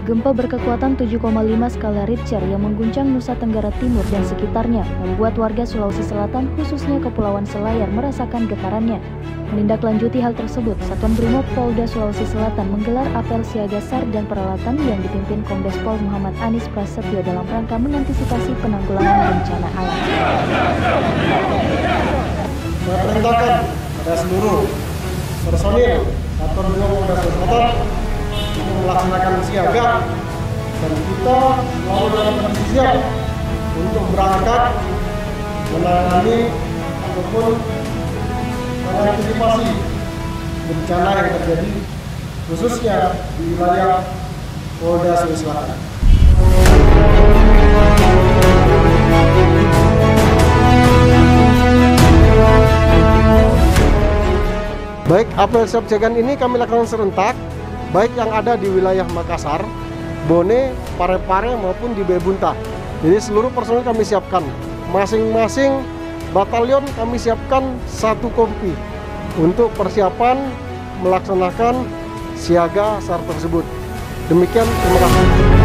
Gempa berkekuatan 7,5 skala Richter yang mengguncang Nusa Tenggara Timur dan sekitarnya membuat warga Sulawesi Selatan khususnya Kepulauan Selayar merasakan getarannya. Menindaklanjuti hal tersebut, Satuan Brimob Polda Sulawesi Selatan menggelar apel siaga SAR dan peralatan yang dipimpin Kombes Pol Muhammad Anis Prasetyo dalam rangka mengantisipasi penanggulangan bencana alam. Saya perintahkan pada seluruh personil Satuan Brimob Polda Sulawesi Selatan untuk melaksanakan siaga, dan kita selalu dalam kondisi siap untuk berangkat menangani ataupun mengantisipasi bencana yang terjadi khususnya di wilayah Polda Sulawesi Selatan. Baik, apel siapsiagaan ini kami lakukan serentak, baik yang ada di wilayah Makassar, Bone, Parepare maupun di Bebunta. Jadi seluruh personil kami siapkan, masing-masing batalion kami siapkan satu kompi untuk persiapan melaksanakan siaga SAR tersebut. Demikian, terima kasih.